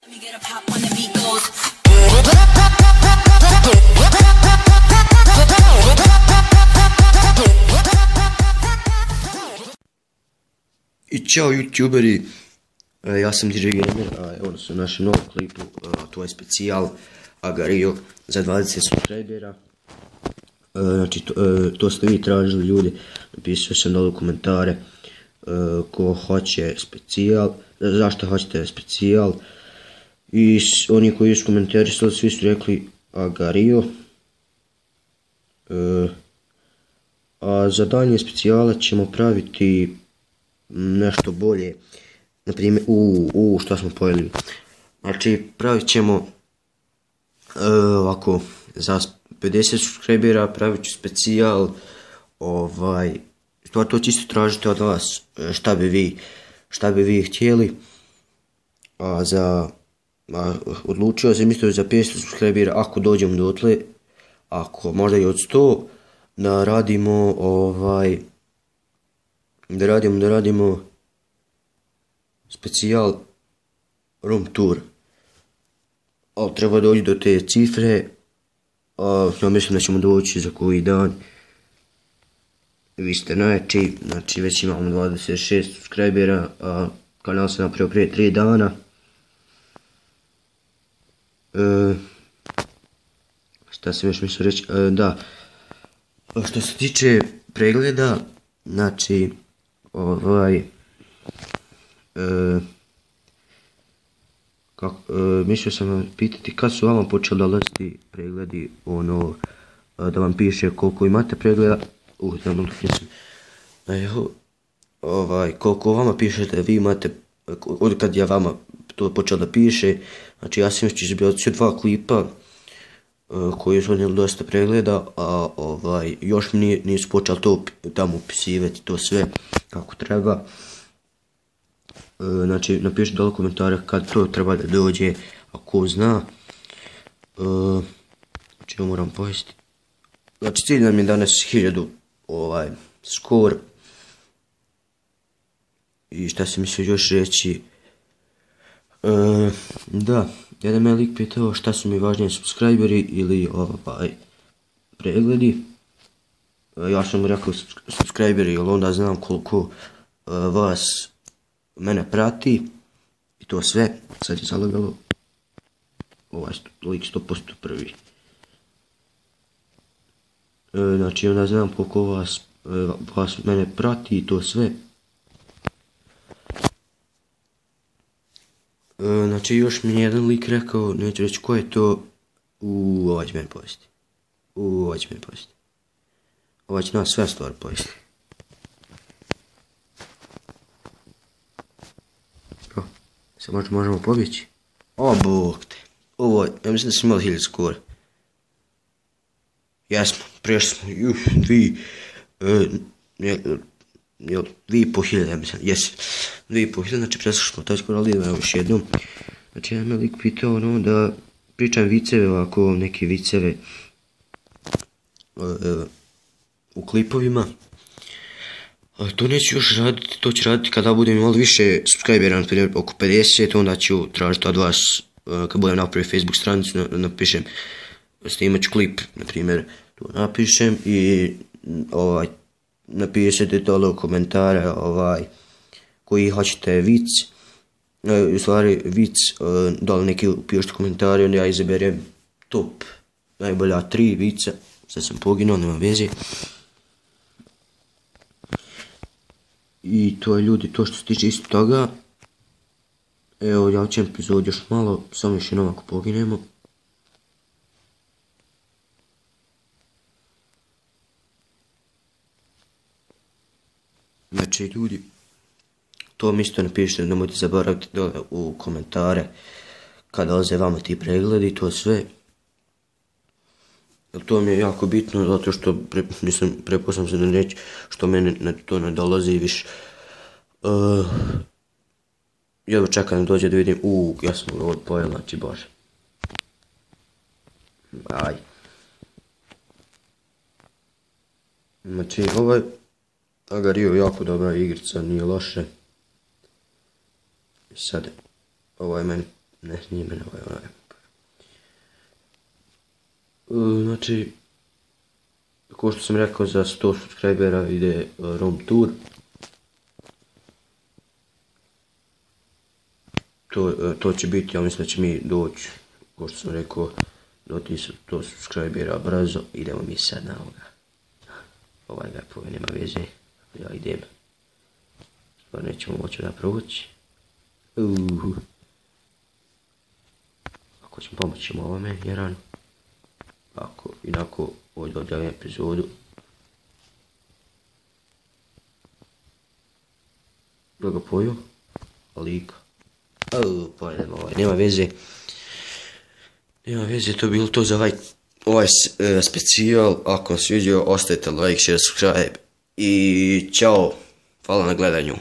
I čao youtuberi, ja sam DJ Gamer, a evo su u našem novom klipu, to je specijal Agario za 20 subscribera. Znači to ste vi tražili ljudi, napisao sam dole u komentare ko hoće specijal, zašto hoćete specijal. I oni koji su komentarisali svi su rekli Agario. A za dalje specijale ćemo praviti nešto bolje, na primjer, što smo pojeli. Znači, pravit ćemo ovako, za 50 subscribera pravit ću specijal, to čisto tražite od vas šta bi vi htjeli, odlučio sam isto za 500 subscribera, ako dođem dotle, ako možda i od 100, da radimo specijal room tour. Ali treba doći do te cifre, ja mislim da ćemo doći za koji dan. Vi ste najjači, znači već imamo 26 subscribera, a kanal sam napravio prije 3 dana. Šta sam još mislio reći, da. Što se tiče pregleda, znači, mislio sam vam pitati kad su vama počeli dolaziti pregledi, da vam piše koliko imate pregleda, koliko vama piše da vi imate, od kad ja vama to počeo da piše, znači ja sam još izbacio 2 klipa koji su odnijeli dosta pregleda, a još mi nisu počeli to tamo upisivati, to sve kako treba. Znači napišite dole komentare kad to treba da dođe, ako zna. Znači ja moram pojesti. Znači cilj nam je danas 1000 skor. I šta sam mislio još reći, da, jedan me lik pitao šta su mi važnije, subscriberi ili pregledi. Ja sam mu rekao subscriberi, jer onda znam koliko vas mene prati i to sve. Sad je zalagalo lik 100% prvi. Znači onda znam koliko vas mene prati i to sve. Znači još mi je jedan lik rekao, neću reći ko je to, ovaj će mene pojesti. Ovaj će nas sve stvari pojesti. Sad možemo pobjeći. O, bog te. Ovo, ja mislim da smo imali 1000 skora. Jesmo, prešli smo, 2500, ja mislim, jesi. 2500, znači prešli smo taj skoro, ali idemo još jednom. Znači jedan me lik pitao da pričam viceve, ovako neke viceve u klipovima. To neću još raditi, to ću raditi kada budem imali više subscribera, na primjer oko 50, onda ću tražiti od vas, kad budem napravio Facebook stranicu, napišem, snimat ću klip, na primjer, to napišem i napišete dole u komentare koji hoćete vic, u stvari vic, dole neki upišite komentari, onda ja izaberem top najbolja 3 vica, sad sam poginuo, nema veze. I to je ljudi, to što se tiče isto toga. Evo, ja ću epizod još malo, samo još jednom ako poginemo. Znači ljudi, to mi isto napišite, nemojte zaboraviti dole u komentare kada dolaze vama ti pregledi i to sve. To mi je jako bitno, zato što prepoznam se da reći što meni to ne dolazi više. Jedva čekam da dođe da vidim, ja sam ovo pojel, znači bože. Aj. Znači ovaj Agario jako dobra igrica, nije loše. I sad, ovo je meni Ne, nije mene onaj. Znači, kao što sam rekao, za 100 subscribera ide Rom Tour. To će biti, ja mislim da će mi doći, kao što sam rekao, do 100 subscribera brzo. Idemo mi sad na ovoga. Ovaj ga pove, nema veze. Ja idem. Stvar nećemo moći da proći. Ako ćemo pomoći ovome, jedan. Ako, inako, ovdje odjavim epizodu. Da ga poju. Lika. Pa nema veze. Nema veze, to je bilo to za ovaj specijal. Ako vam sviđao, ostavite like, share, subscribe. I čao. Hvala na gledanju.